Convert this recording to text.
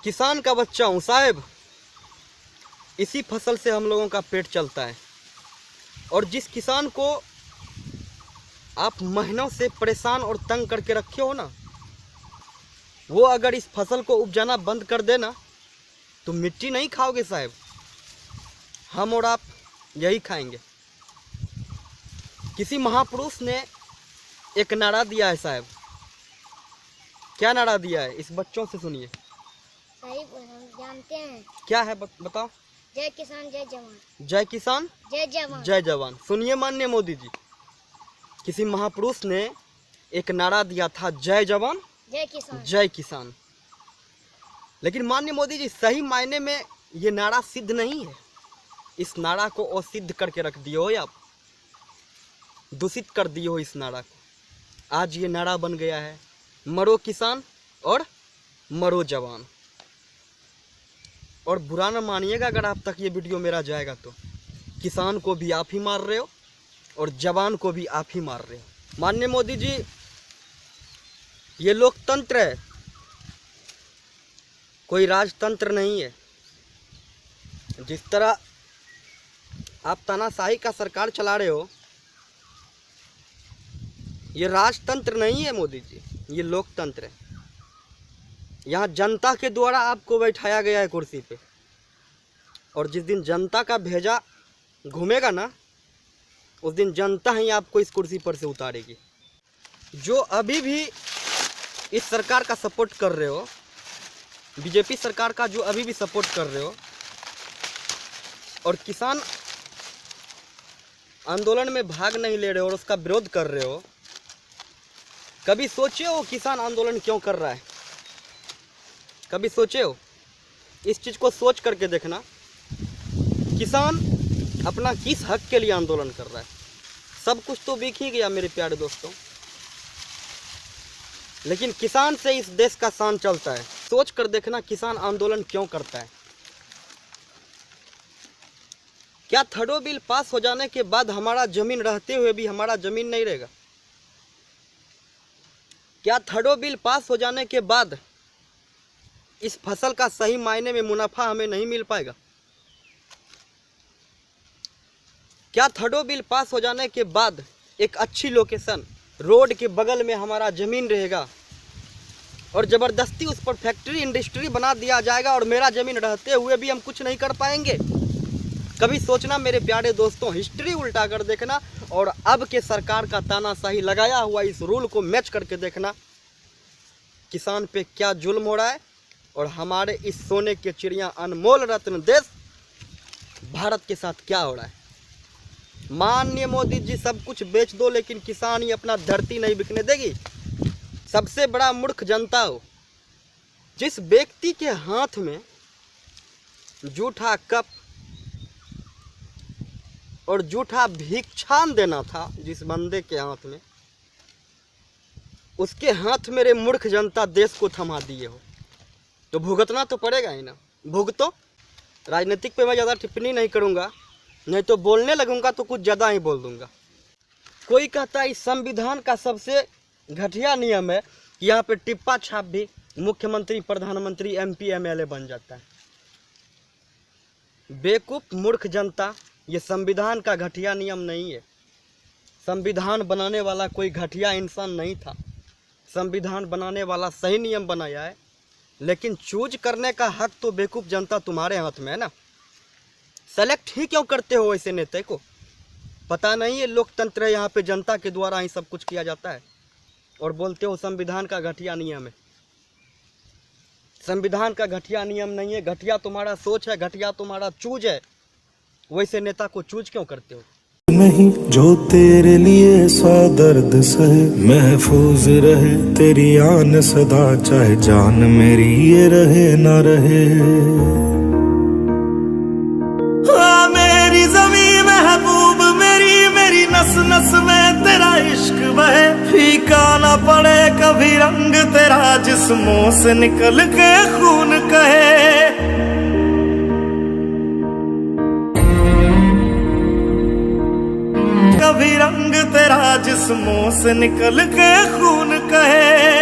किसान का बच्चा हूँ साहब। इसी फसल से हम लोगों का पेट चलता है। और जिस किसान को आप महीनों से परेशान और तंग करके रखे हो ना, वो अगर इस फसल को उपजाना बंद कर देना तो मिट्टी नहीं खाओगे साहब, हम और आप यही खाएंगे। किसी महापुरुष ने एक नारा दिया है साहब। क्या नारा दिया है, इस बच्चों से सुनिए। सही हम जानते हैं। क्या है बताओ। जय किसान जय जवान। जय किसान जय जवान। जय जवान। सुनिए माननीय मोदी जी, किसी महापुरुष ने एक नारा दिया था, जय जवान जय किसान। जय किसान। लेकिन माननीय मोदी जी, सही मायने में ये नारा सिद्ध नहीं है। इस नारा को असिद्ध करके रख दिए हो आप, दूषित कर दिए हो इस नारा को। आज ये नारा बन गया है, मरो किसान और मरो जवान। और बुरा ना मानिएगा अगर आप तक ये वीडियो मेरा जाएगा तो, किसान को भी आप ही मार रहे हो और जवान को भी आप ही मार रहे हो। माननीय मोदी जी, ये लोकतंत्र है, कोई राजतंत्र नहीं है। जिस तरह आप तानाशाही का सरकार चला रहे हो, ये राजतंत्र नहीं है मोदी जी, ये लोकतंत्र है। यहाँ जनता के द्वारा आपको बैठाया गया है कुर्सी पे, और जिस दिन जनता का भेजा घूमेगा ना, उस दिन जनता ही आपको इस कुर्सी पर से उतारेगी। जो अभी भी इस सरकार का सपोर्ट कर रहे हो, बीजेपी सरकार का जो अभी भी सपोर्ट कर रहे हो, और किसान आंदोलन में भाग नहीं ले रहे हो और उसका विरोध कर रहे हो, कभी सोचे हो किसान आंदोलन क्यों कर रहा है? कभी सोचे हो? इस चीज़ को सोच करके देखना, किसान अपना किस हक के लिए आंदोलन कर रहा है। सब कुछ तो बिक ही गया मेरे प्यारे दोस्तों, लेकिन किसान से इस देश का शान चलता है। सोच कर देखना, किसान आंदोलन क्यों करता है। क्या थर्डो बिल पास हो जाने के बाद हमारा जमीन रहते हुए भी हमारा जमीन नहीं रहेगा? क्या थर्डो बिल पास हो जाने के बाद इस फसल का सही मायने में मुनाफा हमें नहीं मिल पाएगा? क्या थर्डो बिल पास हो जाने के बाद एक अच्छी लोकेशन, रोड के बगल में हमारा ज़मीन रहेगा और ज़बरदस्ती उस पर फैक्ट्री इंडस्ट्री बना दिया जाएगा और मेरा ज़मीन रहते हुए भी हम कुछ नहीं कर पाएंगे? कभी सोचना मेरे प्यारे दोस्तों, हिस्ट्री उल्टा कर देखना और अब के सरकार का तानाशाही लगाया हुआ इस रूल को मैच करके देखना, किसान पे क्या जुल्म हो रहा है और हमारे इस सोने के चिड़िया अनमोल रत्न देश भारत के साथ क्या हो रहा है। माननीय मोदी जी, सब कुछ बेच दो लेकिन किसान ही अपना धरती नहीं बिकने देगी। सबसे बड़ा मूर्ख जनता हो। जिस व्यक्ति के हाथ में जूठा कप और जूठा भिक्षान देना था, जिस बंदे के हाथ में, उसके हाथ मेरे मूर्ख जनता देश को थमा दिए हो, तो भुगतना तो पड़ेगा ही ना। भुगतो। राजनीतिक पे मैं ज़्यादा टिप्पणी नहीं करूँगा, नहीं तो बोलने लगूंगा तो कुछ ज़्यादा ही बोल दूंगा। कोई कहता है इस संविधान का सबसे घटिया नियम है कि यहाँ पे टिप्पा छाप भी मुख्यमंत्री, प्रधानमंत्री, MP, MLA बन जाता है। बेवकूफ मूर्ख जनता, ये संविधान का घटिया नियम नहीं है। संविधान बनाने वाला कोई घटिया इंसान नहीं था। संविधान बनाने वाला सही नियम बनाया है, लेकिन चूज करने का हक तो बेवकूफ जनता तुम्हारे हाथ में है ना। सेलेक्ट ही क्यों करते हो ऐसे नेता को? पता नहीं ये लोकतंत्र है, यहाँ पे जनता के द्वारा ही सब कुछ किया जाता है, और बोलते हो संविधान का घटिया नियम है। संविधान का घटिया नियम नहीं है, घटिया तुम्हारा सोच है, घटिया तुम्हारा चूज है। वैसे नेता को चूज क्यों करते हो? नहीं जो तेरे लिए सौ दर्द सहे, महफूज रहे तेरी आन सदा, चाहे जान मेरी ये रहे ना रहे। मेरी ज़मीं महबूब मेरी, मेरी नस नस में तेरा इश्क बहे, फीका ना पड़े कभी रंग तेरा, जिस्मों से निकल के खून कहे। कभी रंग तेरा जिस्मों से निकल के खून कहे।